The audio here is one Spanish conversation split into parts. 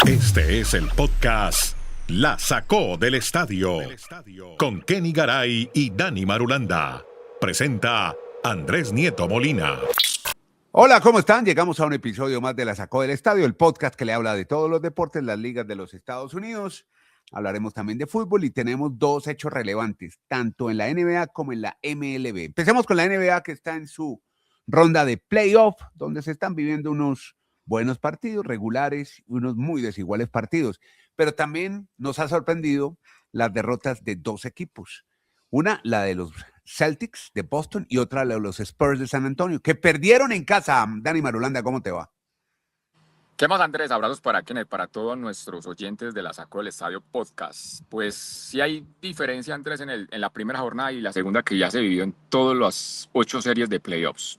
Este es el podcast La Sacó del Estadio con Kenny Garay y Dani Marulanda. Presenta Andrés Nieto Molina. Hola, ¿cómo están? Llegamos a un episodio más de La Sacó del Estadio, el podcast que le habla de todos los deportes, las ligas de los Estados Unidos. Hablaremos también de fútbol y tenemos dos hechos relevantes, tanto en la NBA como en la MLB. Empecemos con la NBA, que está en su ronda de playoff, donde se están viviendo unos buenos partidos regulares y unos muy desiguales partidos. Pero también nos ha sorprendido las derrotas de dos equipos. Una, la de los Celtics de Boston, y otra, la de los Spurs de San Antonio, que perdieron en casa. Dani Marulanda, ¿cómo te va? ¿Qué más, Andrés? Abrazos para Kenneth, para todos nuestros oyentes de La Sacó del Estadio Podcast. Pues sí hay diferencia, Andrés, en la primera jornada y la segunda, que ya se vivió en todas las 8 series de playoffs.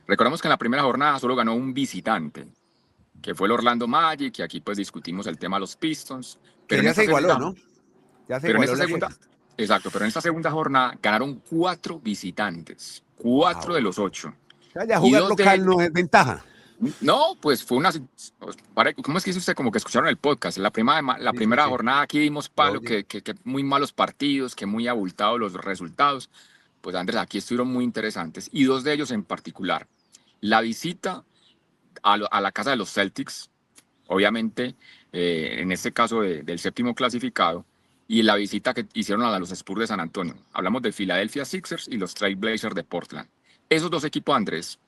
Recordemos que en la primera jornada solo ganó un visitante, que fue el Orlando Magic, y aquí pues discutimos el tema de los Pistons. Que ya se igualó, ¿no? Ya se igualó la serie. Exacto, pero en esta segunda jornada ganaron 4 visitantes, 4 de los 8. Ya jugar local no es ventaja. No, pues fue una... ¿Cómo es que dice usted? Como que escucharon el podcast. La primera jornada aquí dimos palo, que muy malos partidos, que muy abultados los resultados. Pues Andrés, aquí estuvieron muy interesantes. Y dos de ellos en particular. La visita a la casa de los Celtics, obviamente, en este caso del séptimo clasificado, y la visita que hicieron a los Spurs de San Antonio. Hablamos de Philadelphia Sixers y los Trail Blazers de Portland. Esos dos equipos, Andrés,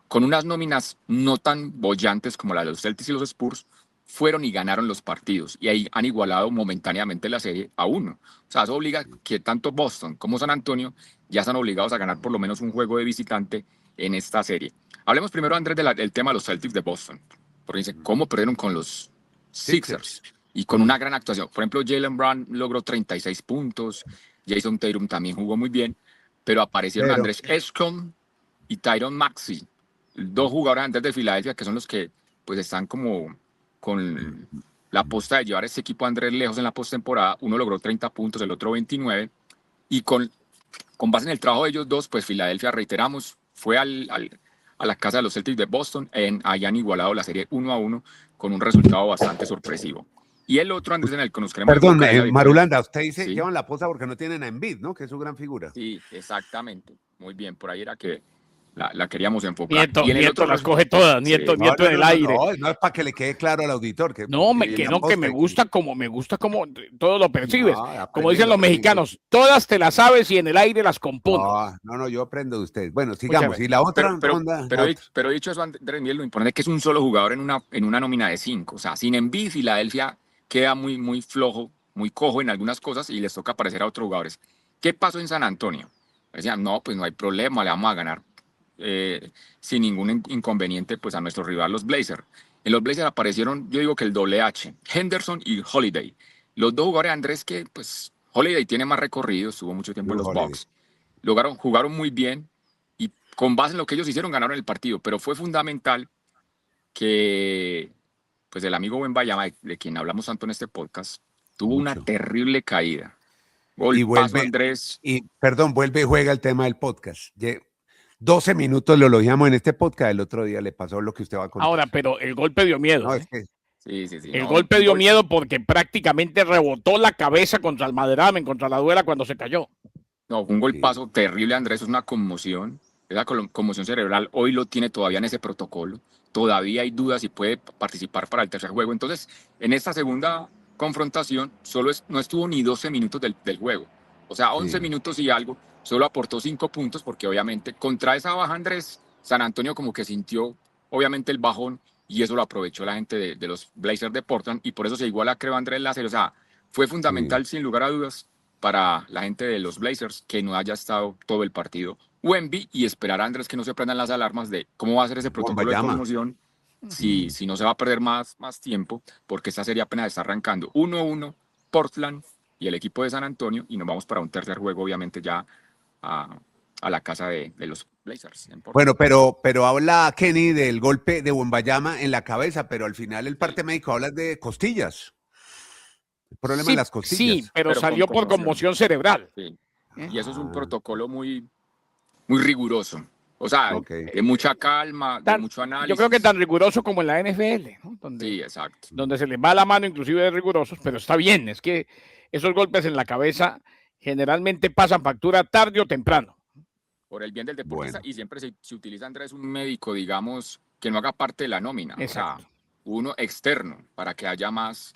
con unas nóminas no tan bollantes como la de los Celtics y los Spurs, fueron y ganaron los partidos, y ahí han igualado momentáneamente la serie a 1. O sea, eso obliga que tanto Boston como San Antonio ya están obligados a ganar por lo menos un juego de visitante en esta serie. Hablemos primero, Andrés, del tema de los Celtics de Boston, porque dice, ¿cómo perdieron con los Sixers? Y con una gran actuación. Por ejemplo, Jaylen Brown logró 36 puntos, Jason Tatum también jugó muy bien, pero aparecieron Andrés Edgecombe y Tyronn Maxey, dos jugadores antes de Filadelfia, que son los que pues están como con la aposta de llevar a este equipo, Andrés, lejos en la postemporada. Uno logró 30 puntos, el otro 29, y con base en el trabajo de ellos dos, pues Filadelfia, reiteramos, fue a la casa de los Celtics de Boston, ahí han igualado la serie 1-1 con un resultado bastante sorpresivo. Y el otro, Andrés, en el que nos queremos... Perdón, Marulanda, usted dice, ¿sí? Llevan la posta porque no tienen a Embiid, ¿no? Que es su gran figura. Sí, exactamente. Muy bien, por ahí era que la queríamos enfocar. Nieto las coge todas, Nieto en el aire. No es para que le quede claro al auditor. Que me gusta como todo lo percibes. Como dicen los mexicanos, todas te las sabes y en el aire las compones. No, yo aprendo de ustedes. Bueno, sigamos. Y la otra ronda... Pero dicho eso, Andrés, lo importante es que es un solo jugador en una nómina de 5. O sea, sin Embiid, Filadelfia queda muy, muy flojo, muy cojo en algunas cosas, y les toca aparecer a otros jugadores. ¿Qué pasó en San Antonio? Decían, no, pues no hay problema, le vamos a ganar sin ningún inconveniente pues a nuestro rival, los Blazers. En los Blazers aparecieron, yo digo que el doble H, Henderson y Holiday. Los dos jugadores, Andrés, que pues Holiday tiene más recorrido, estuvo mucho tiempo en los Bucks. Jugaron muy bien, y con base en lo que ellos hicieron ganaron el partido, pero fue fundamental que pues el amigo Wembanyama, de quien hablamos tanto en este podcast, tuvo una terrible caída. Y vuelve, Andrés. Vuelve y juega el tema del podcast. 12 minutos lo elogiamos en este podcast, el otro día le pasó lo que usted va a contar. Ahora, pero el golpe dio miedo. No, es que... Sí. El golpe dio miedo porque prácticamente rebotó la cabeza contra el maderamen, contra la duela cuando se cayó. No, fue un golpazo terrible, Andrés, es una conmoción. Esa conmoción cerebral hoy lo tiene todavía en ese protocolo. Todavía hay dudas si puede participar para el tercer juego. Entonces, en esta segunda confrontación, no estuvo ni 12 minutos del juego. O sea, 11 minutos y algo. Solo aportó 5 puntos porque obviamente contra esa baja, Andrés, San Antonio como que sintió obviamente el bajón, y eso lo aprovechó la gente de los Blazers de Portland, y por eso se iguala, creo, Andrés, la serie. O sea, fue fundamental sin lugar a dudas para la gente de los Blazers que no haya estado todo el partido Wemby, y esperar, Andrés, que no se prendan las alarmas de cómo va a ser ese protocolo de conmoción, si no se va a perder más tiempo, porque esta serie apenas está arrancando. 1-1 Portland y el equipo de San Antonio, y nos vamos para un tercer juego, obviamente ya a la casa de los Blazers. Bueno, pero habla Kenny del golpe de Wembanyama en la cabeza, pero al final el parte médico habla de costillas. El problema en las costillas. Sí, pero salió por conmoción cerebral. Sí. Y eso es un protocolo muy, muy riguroso. O sea, de mucha calma, de mucho análisis. Yo creo que tan riguroso como en la NFL, ¿no? Sí, exacto. Donde se les va la mano inclusive de rigurosos, pero está bien, es que esos golpes en la cabeza generalmente pasan factura tarde o temprano. Por el bien del deportista, y siempre se utiliza, Andrés, un médico, digamos, que no haga parte de la nómina. Exacto. O sea, uno externo, para que haya más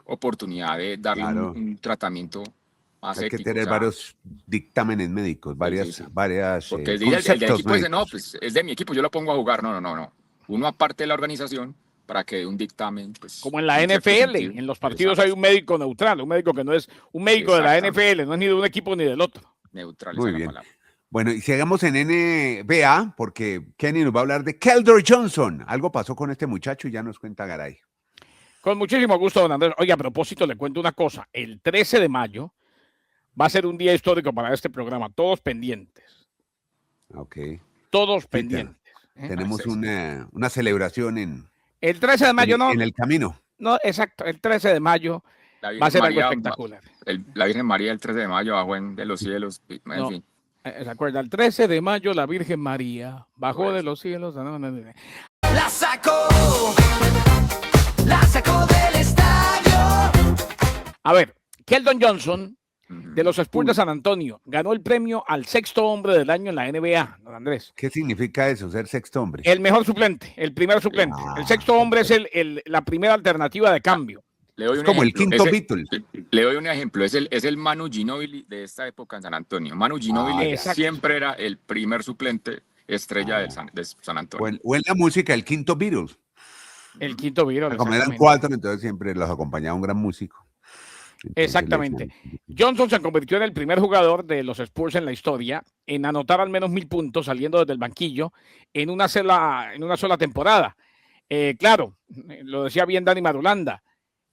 oportunidad de darle un tratamiento más ético. Hay que tener varios dictámenes médicos, varias porque el del equipo dice, no, pues es de mi equipo, yo lo pongo a jugar. No. Uno aparte de la organización para que dé un dictamen. Pues, como en la NFL, en los partidos hay un médico neutral, un médico que no es un médico de la NFL, no es ni de un equipo ni del otro. Neutral. Muy bien. Bueno, y sigamos en NBA, porque Kenny nos va a hablar de Keldor Johnson. Algo pasó con este muchacho y ya nos cuenta Garay. Con muchísimo gusto, don Andrés. Oye, a propósito, le cuento una cosa. El 13 de mayo va a ser un día histórico para este programa. Todos pendientes. Ok. Todos pendientes. Tenemos una celebración en... El 13 de mayo en el camino. No, exacto. El 13 de mayo va a ser algo espectacular. La Virgen María el 13 de mayo bajó de los cielos. En fin. ¿Se acuerda? El 13 de mayo la Virgen María bajó de los cielos. La sacó del estadio. A ver, Keldon Johnson, de los Spurs de San Antonio, ganó el premio al sexto hombre del año en la NBA, don Andrés. ¿Qué significa eso, ser sexto hombre? El mejor suplente, el primer suplente. El sexto hombre es la primera alternativa de cambio. Es como el quinto Beatle. Le doy un ejemplo, es el Manu Ginóbili de esta época en San Antonio. Manu Ginóbili siempre era el primer suplente estrella de San Antonio. O en la música, el quinto Beatle. El quinto Beatle. Como eran cuatro, entonces siempre los acompañaba un gran músico. Entonces, exactamente. Johnson se convirtió en el primer jugador de los Spurs en la historia en anotar al menos 1000 puntos saliendo desde el banquillo en una sola temporada. Claro, lo decía bien Dani Marulanda.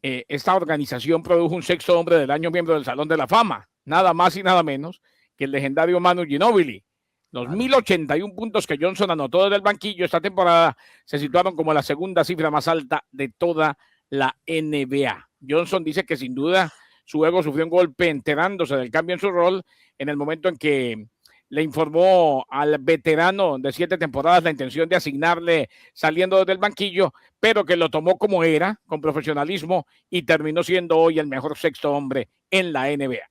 Esta organización produjo un sexto hombre del año miembro del Salón de la Fama, nada más y nada menos que el legendario Manu Ginóbili. Los 1081 puntos que Johnson anotó desde el banquillo esta temporada se situaron como la segunda cifra más alta de toda la NBA. Johnson dice que sin duda su ego sufrió un golpe enterándose del cambio en su rol en el momento en que le informó al veterano de 7 temporadas la intención de asignarle saliendo desde el banquillo, pero que lo tomó como era, con profesionalismo, y terminó siendo hoy el mejor sexto hombre en la NBA.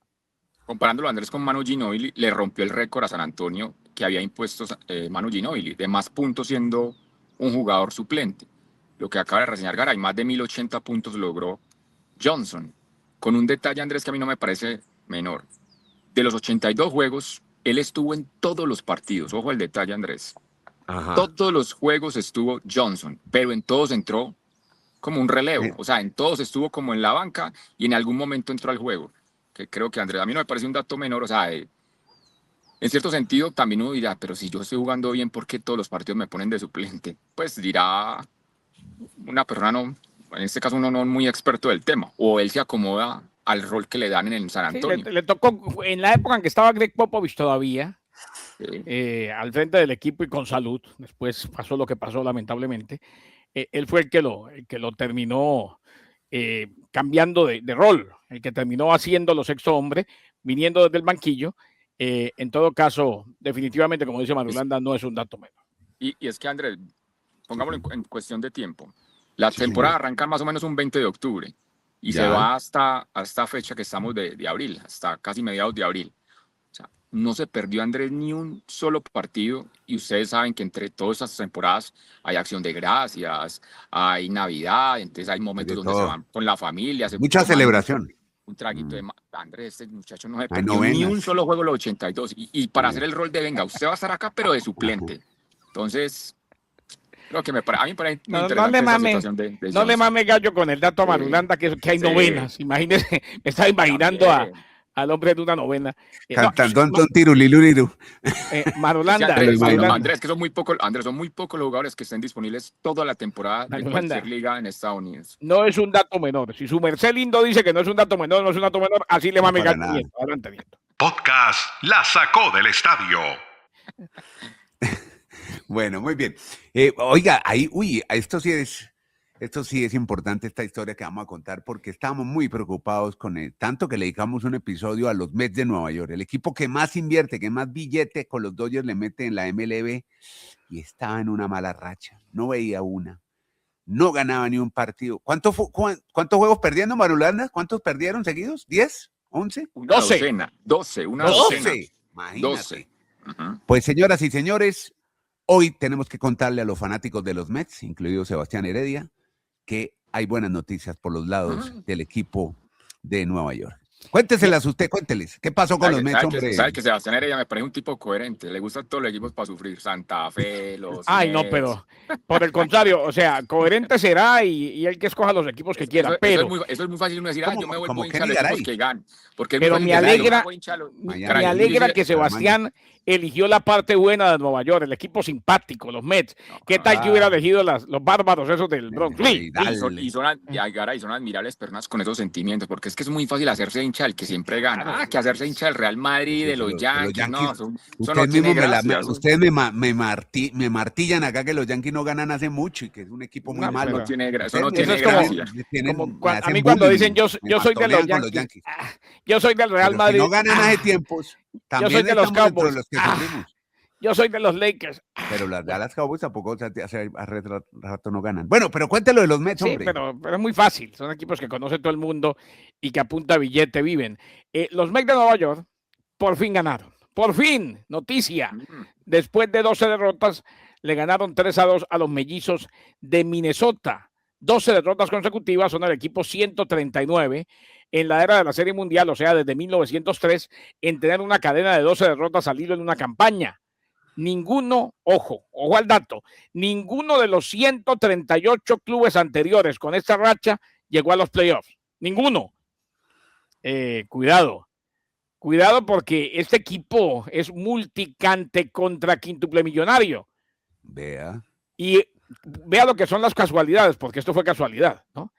Comparándolo, Andrés, con Manu Ginóbili, le rompió el récord a San Antonio que había impuesto Manu Ginóbili, de más puntos siendo un jugador suplente. Lo que acaba de reseñar Garay, más de 1080 puntos logró Johnson. Con un detalle, Andrés, que a mí no me parece menor. De los 82 juegos, él estuvo en todos los partidos. Ojo al detalle, Andrés. Ajá. Todos los juegos estuvo Johnson, pero en todos entró como un relevo. O sea, en todos estuvo como en la banca y en algún momento entró al juego. Que creo que, Andrés, a mí no me parece un dato menor. O sea, en cierto sentido, también uno dirá, pero si yo estoy jugando bien, ¿por qué todos los partidos me ponen de suplente? Pues dirá una persona, en este caso uno no muy experto del tema, o él se acomoda al rol que le dan en el San Antonio. Sí, le tocó en la época en que estaba Greg Popovich todavía, al frente del equipo y con salud. Después pasó lo que pasó, lamentablemente. Él fue el que lo terminó cambiando de rol, el que terminó haciéndolo sexto hombre, viniendo desde el banquillo. En todo caso, definitivamente, como dice Marulanda, no es un dato menor. Y es que, Andrés, pongámoslo en cuestión de tiempo. La temporada arranca más o menos un 20 de octubre y se va hasta fecha que estamos de abril, hasta casi mediados de abril. O sea, no se perdió, Andrés, ni un solo partido, y ustedes saben que entre todas estas temporadas hay acción de gracias, hay Navidad, entonces hay momentos donde se van con la familia. Mucha celebración. Un traguito de... Andrés, este muchacho no se perdió ni un solo juego los 82. Y para hacer el rol de venga, usted va a estar acá, pero de suplente. Entonces... Creo que a mí me parece muy interesante esa situación de no le mame gallo con el dato a Marulanda, que hay novenas. Imagínese, me estaba imaginando al hombre de una novena. Cantando Anton Tiruliluriru. Marulanda. Andrés, que son muy pocos los jugadores que estén disponibles toda la temporada de cualquier liga en Estados Unidos. No es un dato menor. Si su merced lindo dice que no es un dato menor, no es un dato menor, así le mame gallo. Adelante, viento. Podcast La Sacó del Estadio. Bueno, muy bien. Oiga, esto sí es Esto sí es importante, esta historia que vamos a contar, porque estábamos muy preocupados con él, tanto que le dedicamos un episodio a los Mets de Nueva York, el equipo que más invierte, que más billete con los Dodgers le mete en la MLB, y estaba en una mala racha, no veía una, no ganaba ni un partido. ¿Cuántos juegos perdiendo, Marulanda? ¿Cuántos perdieron seguidos? ¿10? ¿11? Una 12. docena, 12, una 12. docena. Imagínate. 12. Ujú. Pues señoras y señores, hoy tenemos que contarle a los fanáticos de los Mets, incluido Sebastián Heredia, que hay buenas noticias por los lados del equipo de Nueva York. Cuénteselas usted, cuénteles. ¿Qué pasó con los Mets, hombre? Sabe que Sebastián Heredia me parece un tipo coherente. Le gustan todos los equipos para sufrir. Santa Fe, los Ay, no, Mets. pero por el contrario, o sea, coherente será y él que escoja los equipos que quiera, pero Eso es muy fácil uno decir, Como- yo me como vuelvo hincha de Kenny los equipos Garay. que ganan. Porque es Pero muy me fácil decir, alegra- yo me voy hincha de los- Miami. me alegra inclusive- que Sebastián eligió la parte buena de Nueva York, el equipo simpático, los Mets. ¿Qué tal que hubiera elegido los bárbaros esos del Bronx? Sí, Y son admirables personas con esos sentimientos, porque es que es muy fácil hacerse hincha del que siempre gana. Que hacerse hincha del Real Madrid, Sí, de los Yankees, no, eso no Ustedes tiene mismos gracia. ustedes me martillan acá que los Yankees no ganan hace mucho y que es un equipo muy No, malo. Eso no tiene Ustedes gracia. Eso es me a hacen mí cuando bullying, dicen yo me soy de los pastorean con Yankees, yo soy del Real Pero Madrid, si no ganan hace tiempos, también soy de los estamos dentro de Cowboys. los que sufrimos. yo soy de los Lakers. Pero las Dallas Cowboys tampoco hace rato no ganan. Bueno, pero cuéntelo de los Mets, Sí, hombre. pero es muy fácil. Son equipos que conoce todo el mundo y que a punta de billete viven. Los Mets de Nueva York por fin ganaron. Por fin, noticia. Después de 12 derrotas, le ganaron 3-2 a los Mellizos de Minnesota. 12 derrotas consecutivas, son el equipo 139 en la era de la Serie Mundial, o sea, desde 1903, en tener una cadena de 12 derrotas al hilo en una campaña. Ninguno, ojo al dato, ninguno de los 138 clubes anteriores con esta racha llegó a los playoffs. Ninguno. Cuidado porque este equipo es multicante contra quíntuple millonario. Vea. Y vea lo que son las casualidades, porque esto fue casualidad, ¿no?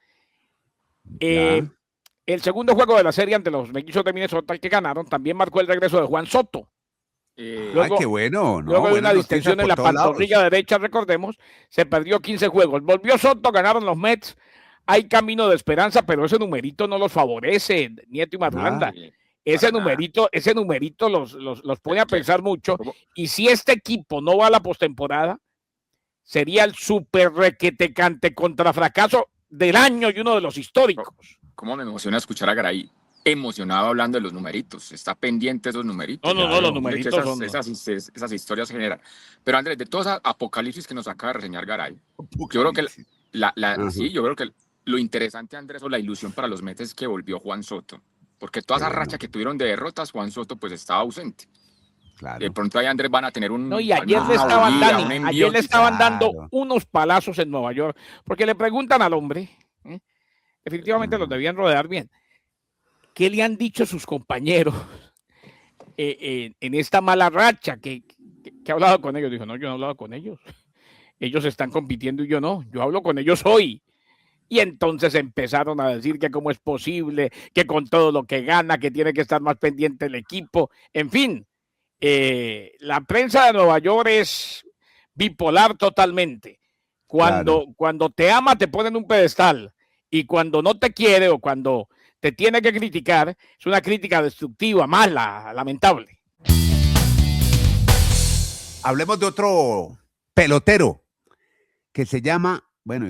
El segundo juego de la serie ante los Mellizos de Minnesota que ganaron también marcó el regreso de Juan Soto. Ay, qué bueno. ¿no? Luego de una Buenas distensión noticias en la por todos lados. pantorrilla derecha, recordemos, se perdió 15 juegos. Volvió Soto, ganaron los Mets. Hay camino de esperanza, pero ese numerito no los favorece, Nieto y Marulanda. Ese numerito los pone a pensar mucho. Y si este equipo no va a la postemporada, sería el super requetecante contra fracaso del año y uno de los históricos. ¿Cómo me emociona escuchar a Garay emocionado hablando de los numeritos? Está pendiente de esos numeritos. No, los numeritos son... Esas historias generan. Pero Andrés, de toda esa apocalipsis que nos acaba de reseñar Garay, yo creo que yo creo que lo interesante, Andrés, o la ilusión para los Mets es que volvió Juan Soto. Porque toda esa racha que tuvieron de derrotas, Juan Soto pues estaba ausente. Claro. De pronto ahí Andrés van a tener un... No, y ayer le estaban dando unos palazos en Nueva York, porque le preguntan al hombre, definitivamente los debían rodear bien, ¿qué le han dicho sus compañeros en esta mala racha? ¿Que ha hablado con ellos? Dijo, no, yo no he hablado con ellos. Ellos están compitiendo y yo no. Yo hablo con ellos hoy. Y entonces empezaron a decir que cómo es posible, que con todo lo que gana, que tiene que estar más pendiente el equipo. En fin, la prensa de Nueva York es bipolar totalmente. Cuando te ama, te pone en un pedestal. Y cuando no te quiere o cuando te tiene que criticar, es una crítica destructiva, mala, lamentable. Hablemos de otro pelotero que se llama, bueno,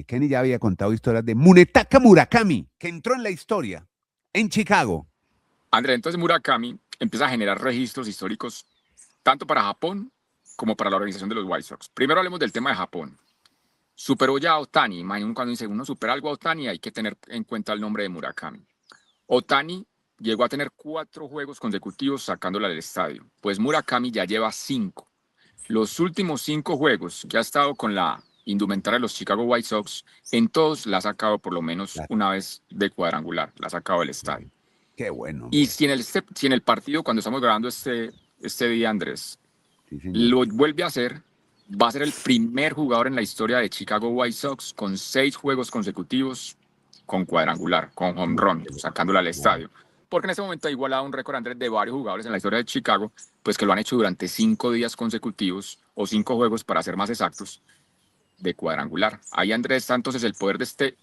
Kenny ya había contado historias de Munetaka Murakami, que entró en la historia en Chicago. Andrés, entonces Murakami empieza a generar registros históricos tanto para Japón como para la organización de los White Sox. Primero hablemos del tema de Japón. Superó ya a Ohtani. Imagínate cuando dice uno supera algo a Ohtani, hay que tener en cuenta el nombre de Murakami. Ohtani llegó a tener 4 juegos consecutivos sacándola del estadio. Pues Murakami ya lleva 5. Los últimos 5 juegos que ha estado con la indumentaria de los Chicago White Sox, en todos la ha sacado por lo menos una vez de cuadrangular, la ha sacado del estadio. Qué bueno. Y si en el partido, cuando estamos grabando este día, Andrés, Sí, señor. lo vuelve a hacer, va a ser el primer jugador en la historia de Chicago White Sox con 6 juegos consecutivos con cuadrangular, con home run, sacándola al estadio. Porque en este momento ha igualado un récord, Andrés, de varios jugadores en la historia de Chicago, pues que lo han hecho durante 5 días consecutivos, o 5 juegos para ser más exactos, de cuadrangular. Ahí Andrés está entonces el poder de este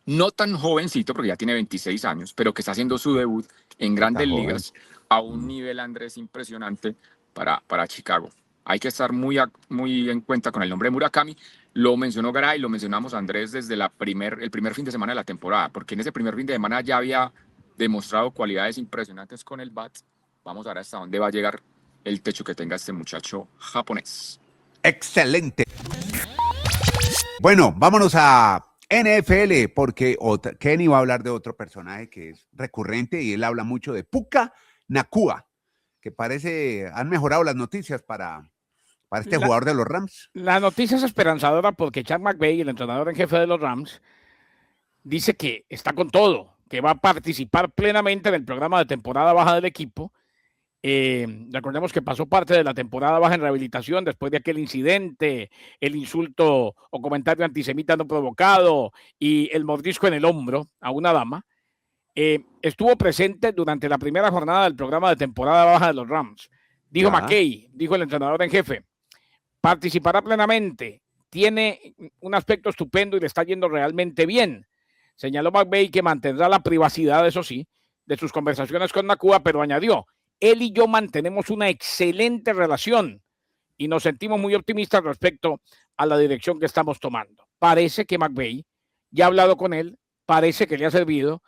no tan jovencito, porque ya tiene 26 años, pero que está haciendo su debut en grandes joven. ligas a un nivel, Andrés, impresionante para Chicago. Hay que estar muy en cuenta con el nombre de Murakami. Lo mencionó Garay, lo mencionamos Andrés desde el primer fin de semana de la temporada, porque en ese primer fin de semana ya había demostrado cualidades impresionantes con el bat. Vamos a ver hasta dónde va a llegar el techo que tenga este muchacho japonés. Excelente. Bueno, vámonos a NFL, porque Kenny va a hablar de otro personaje que es recurrente y él habla mucho de Puka Nacua, que parece han mejorado las noticias para este jugador de los Rams. La noticia es esperanzadora porque Sean McVay, el entrenador en jefe de los Rams, dice que está con todo, que va a participar plenamente en el programa de temporada baja del equipo. Recordemos que pasó parte de la temporada baja en rehabilitación después de aquel incidente, el insulto o comentario antisemita no provocado y el mordisco en el hombro a una dama. Estuvo presente durante la primera jornada del programa de temporada baja de los Rams. Dijo McKay, dijo el entrenador en jefe, participará plenamente, tiene un aspecto estupendo y le está yendo realmente bien. Señaló McVay que mantendrá la privacidad, eso sí, de sus conversaciones con Nacua, pero añadió, él y yo mantenemos una excelente relación y nos sentimos muy optimistas respecto a la dirección que estamos tomando. Parece que McVay ya ha hablado con él, parece que le ha servido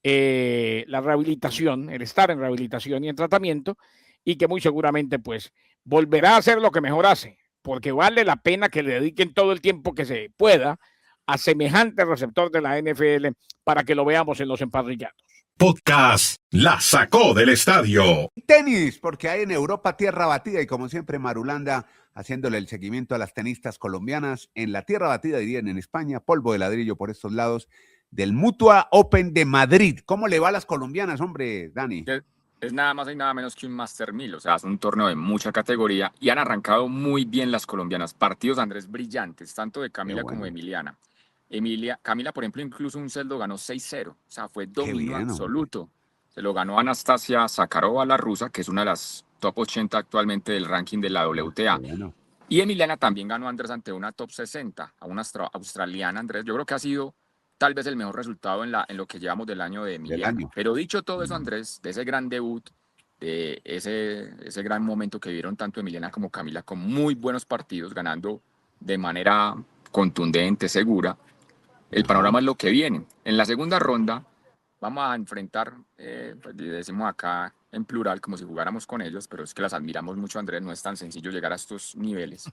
la rehabilitación, el estar en rehabilitación y en tratamiento, y que muy seguramente pues volverá a hacer lo que mejor hace, porque vale la pena que le dediquen todo el tiempo que se pueda a semejante receptor de la NFL para que lo veamos en los emparrillados. Podcast La Sacó del Estadio. Tenis, porque hay en Europa tierra batida y como siempre Marulanda haciéndole el seguimiento a las tenistas colombianas en la tierra batida, dirían en España, polvo de ladrillo por estos lados del Mutua Open de Madrid. ¿Cómo le va a las colombianas, hombre, Dani? Es nada más y nada menos que un Master 1000, o sea, es un torneo de mucha categoría y han arrancado muy bien las colombianas. Partidos, Andrés, brillantes, tanto de Camila como de Emiliana. Camila, por ejemplo, incluso un set lo ganó 6-0, o sea, fue dominio absoluto. Se lo ganó Anastasia Zakharova, la rusa, que es una de las top 80 actualmente del ranking de la WTA. Y Emiliana también ganó, Andrés, ante una top 60, a una australiana, Andrés. Yo creo que ha sido tal vez el mejor resultado en lo que llevamos del año de Emiliana. Pero dicho todo eso, Andrés, de ese gran debut, de ese gran momento que vivieron tanto Emiliana como Camila, con muy buenos partidos, ganando de manera contundente, segura, el panorama es lo que viene. En la segunda ronda vamos a enfrentar, pues decimos acá en plural, como si jugáramos con ellos, pero es que las admiramos mucho, Andrés, no es tan sencillo llegar a estos niveles.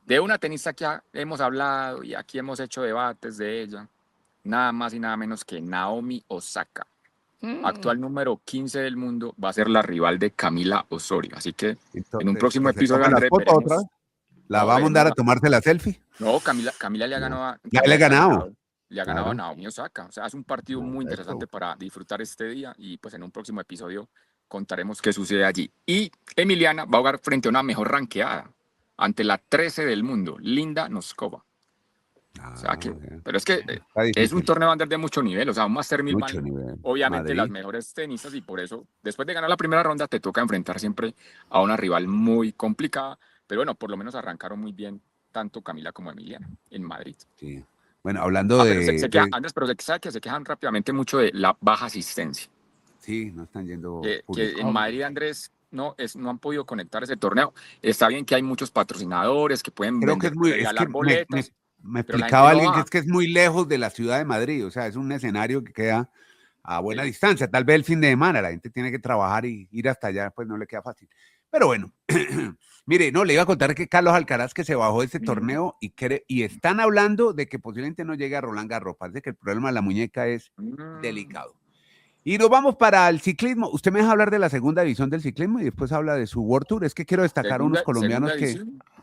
De una tenista que hemos hablado y aquí hemos hecho debates de ella, nada más y nada menos que Naomi Osaka, actual número 15 del mundo, va a ser la rival de Camila Osorio. Así que entonces, en un próximo episodio veremos. ¿La va a mandar a tomarse la selfie? No, Camila le ha ganado. Le ha ganado. Le ha ganado a Naomi Osaka. O sea, es un partido muy interesante para disfrutar este día y pues en un próximo episodio contaremos qué sucede allí. Y Emiliana va a jugar frente a una mejor ranqueada, ante la 13 del mundo, Linda Noskova. O sea que, pero es que es un torneo under de mucho nivel, o sea, un Master 1000 obviamente Madrid. Las mejores tenistas y por eso, después de ganar la primera ronda, te toca enfrentar siempre a una rival muy complicada, pero bueno, por lo menos arrancaron muy bien tanto Camila como Emiliana en Madrid. Sí. Bueno, hablando de... Andrés, pero se quejan rápidamente mucho de la baja asistencia. Sí, no están yendo... Que en Madrid, Andrés, no han podido conectar ese torneo. Está bien que hay muchos patrocinadores que pueden regalar boletas. Me explicaba alguien que es muy lejos de la ciudad de Madrid, o sea, es un escenario que queda a buena distancia, tal vez el fin de semana, la gente tiene que trabajar y ir hasta allá, pues no le queda fácil. Pero bueno, mire, no, le iba a contar que Carlos Alcaraz que se bajó de este torneo y están hablando de que posiblemente no llegue a Roland Garros, parece que el problema de la muñeca es delicado. Y nos vamos para el ciclismo. Usted me deja hablar de la segunda división del ciclismo y después habla de su World Tour. Es que quiero destacar a unos colombianos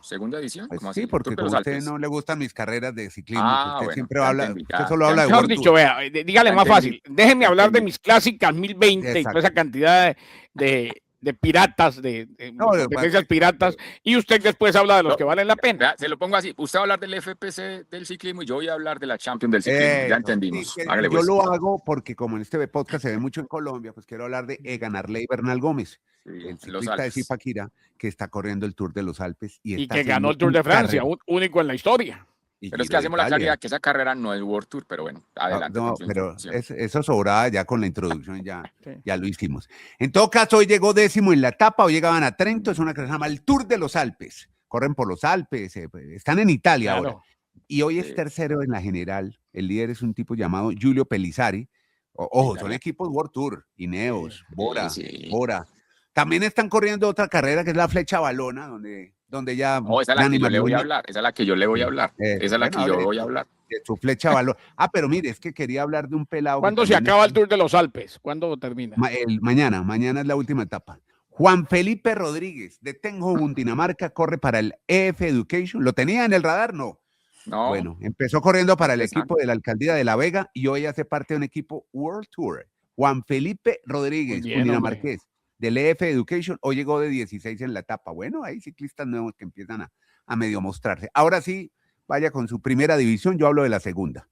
¿Segunda edición? Pues sí, porque como a usted no le gustan mis carreras de ciclismo, usted siempre usted solo habla de World Tour. Dicho, vea, dígale más fácil. Déjenme hablar de mis clásicas 1020 y toda esa cantidad de piratas, de competencias piratas, y usted después habla de los que valen la pena. Se lo pongo así, usted va a hablar del FPC del ciclismo y yo voy a hablar de la Champions del ciclismo, ya entendimos. Yo lo hago porque como en este podcast se ve mucho en Colombia, pues quiero hablar de Egan Arley Bernal Gómez, el ciclista de Zipaquirá, que está corriendo el Tour de los Alpes. Y que ganó el Tour de Francia, único en la historia. Y Pero es que Giro de hacemos la Italia. claridad que esa carrera no es World Tour, pero bueno, adelante. No, con su pero información. eso sobraba ya con la introducción, Sí. ya lo hicimos. En todo caso, hoy llegó 10º en la etapa, hoy llegaban a Trento, es una carrera que se llama el Tour de los Alpes. Corren por los Alpes, están en Italia ahora. Claro. Y hoy es Sí. tercero en la general. El líder es un tipo llamado Giulio Pellizzari. Ojo, son Pellizzari. equipos World Tour, Ineos, Bora, sí. Bora. También están corriendo otra carrera que es la Flecha Balona, donde ya No, esa es la Dani que yo le voy a Marulanda- hablar. Esa es la que yo le voy a hablar. Esa es la bueno, que yo hable voy a hablar. de su Flecha Balona. Ah, pero mire, es que quería hablar de un pelado. que ¿Cuándo se también acaba el está- Tour de los Alpes? ¿Cuándo termina? Mañana es la última etapa. Juan Felipe Rodríguez, de Tenjo, Cundinamarca, corre para el EF Education. ¿Lo tenía en el radar? No. No, Bueno, empezó corriendo para el Interesante. equipo de la alcaldía de La Vega y hoy hace parte de un equipo World Tour. Juan Felipe Muy Rodríguez, bien, cundinamarqués, del EF Education, hoy llegó de 16 en la etapa. Bueno, hay ciclistas nuevos que empiezan a medio mostrarse. Ahora sí, vaya con su primera división, yo hablo de la segunda,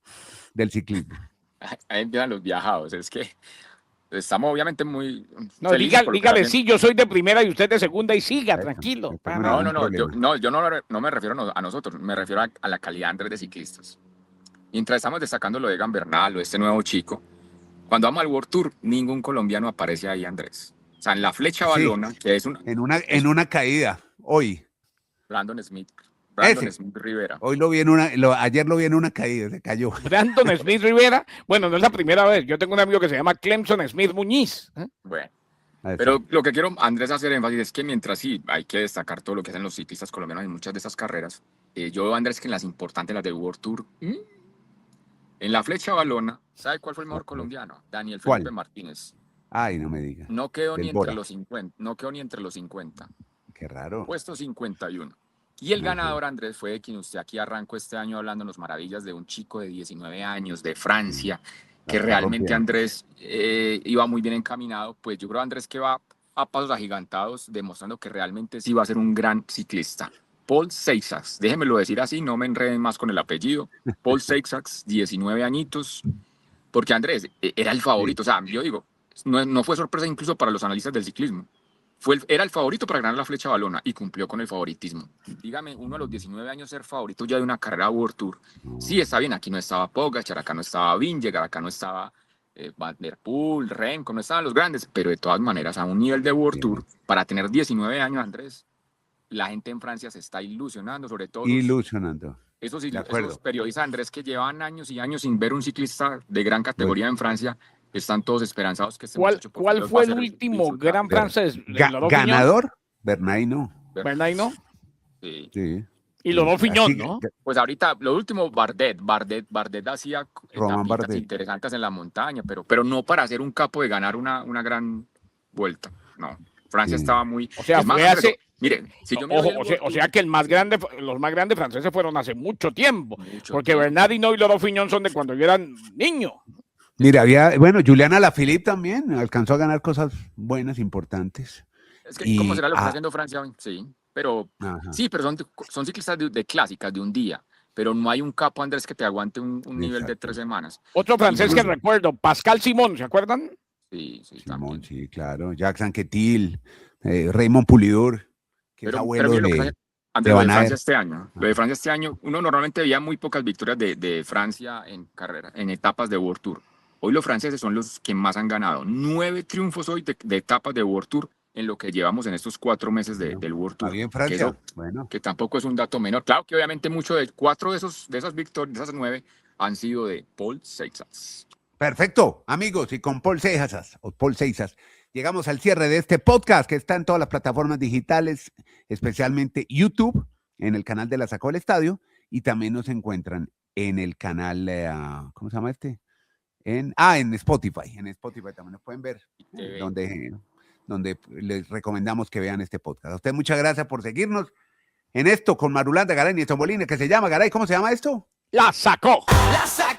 del ciclismo. ahí empiezan los viajados. Es que estamos obviamente muy No, felices por lo que dígale, hacen. sí, yo soy de primera y usted de segunda y siga, Eso, tranquilo. no para tengo nada. No, ningún yo no me refiero a nosotros, me refiero a la calidad, Andrés, de ciclistas. Mientras estamos destacando lo de Egan Bernal, este nuevo chico, cuando vamos al World Tour, ningún colombiano aparece ahí, Andrés. O sea, en la Flecha Sí. Balona, que es un En una caída, hoy. Brandon Smith Ese. Rivera. Hoy ayer lo vi en una caída, se cayó. Brandon Smith Rivera, bueno, no es la primera vez. Yo tengo un amigo que se llama Clemson Smith Muñiz. ¿eh? Bueno, Así. pero lo que quiero, Andrés, hacer énfasis es que mientras sí hay que destacar todo lo que hacen los ciclistas colombianos en muchas de esas carreras, yo veo, Andrés, que en las importantes, las del World Tour, en la Flecha Balona, ¿sabe cuál fue el mejor colombiano? Daniel ¿Cuál? Felipe Martínez. Ay, no me diga. No quedó Del ni Bora. entre los 50, no quedó ni entre los 50. Qué raro. Puesto 51. Y el Ajá. ganador, Andrés, fue de quien usted aquí arrancó este año hablándonos maravillas de un chico de 19 años de Francia, que está realmente, rompiendo. Andrés, iba muy bien encaminado. Pues yo creo, Andrés, que va a pasos agigantados, demostrando que realmente sí va a ser un gran ciclista. Paul Seixas, déjenmelo decir así, no me enreden más con el apellido. Paul Seixas, 19 añitos, porque Andrés era el favorito. O sea, yo digo, no fue sorpresa incluso para los analistas del ciclismo. Era el favorito para ganar la Flecha Balona y cumplió con el favoritismo. Dígame, uno a los 19 años ser favorito ya de una carrera World Tour. Sí, está bien, aquí no estaba Pogacar, acá no estaba Vingegaard, acá no estaba Van der Poel, Remco, no estaban los grandes, pero de todas maneras a un nivel de World Tour, para tener 19 años, Andrés, la gente en Francia se está ilusionando, sobre todo Ilusionando. esos De acuerdo. periodistas, Andrés, que llevan años y años sin ver un ciclista de gran categoría en Francia, están todos esperanzados que este muchacho por ¿Cuál fin los fue va a el hacer último disfrutar. gran francés? Laurent Fignon, ¿Ganador? Bernay no. ¿verdad? ¿No? Sí. Sí. Y Laurent Fignon, Así- ¿no? Pues ahorita, lo último, Bardet hacía Romain etapitas Bardet. interesantes en la montaña, pero no para hacer un capo de ganar una gran vuelta. No, Francia Sí. estaba muy... O sea, Es más, fue Andrés, hace... mire, si yo me Ojo, doy el o sea World que los más grandes franceses fueron hace mucho tiempo. Tour, mucho Porque tiempo. Bernard Hinault y Laurent Fignon son de cuando yo era niño. Mira, bueno, Juliana Alaphilippe también alcanzó a ganar cosas buenas, importantes. Es que, ¿cómo y- será lo que está ah. haciendo Francia hoy? Sí, pero Ajá. sí, pero son ciclistas de clásicas, de un día. Pero no hay un capo, Andrés, que te aguante un nivel de Exacto. 3 semanas. Otro francés que Incluso- recuerdo, Pascal Simón, ¿se acuerdan? Sí, Simón, también. sí, claro. Jacques Anquetil, Raymond Poulidor, que es Pero abuelo mire lo que de... pasa, Andrés, lo de Van Francia Aert. este año. Lo de Francia este año, uno normalmente veía muy pocas victorias de Francia en carrera, en etapas de World Tour. Hoy los franceses son los que más han ganado. 9 triunfos hoy de etapas de World Tour en lo que llevamos en estos 4 meses del World Tour. Había en Que Francia. eso- Bueno, que tampoco es un dato menor. Claro que obviamente mucho de 4 de esas victorias, de esas 9, han sido de Paul Seixas. perfecto, amigos, y con Paul Seixas, llegamos al cierre de este podcast que está en todas las plataformas digitales, especialmente YouTube, en el canal de La Sacó del Estadio, y también nos encuentran en el canal, ¿cómo se llama este? En Spotify. En Spotify también nos pueden ver, TV. donde les recomendamos que vean este podcast. A usted muchas gracias por seguirnos en esto con Marulanda, Garay y Nieto Molina, que se llama, Garay, ¿cómo se llama esto? La sacó. La sacó.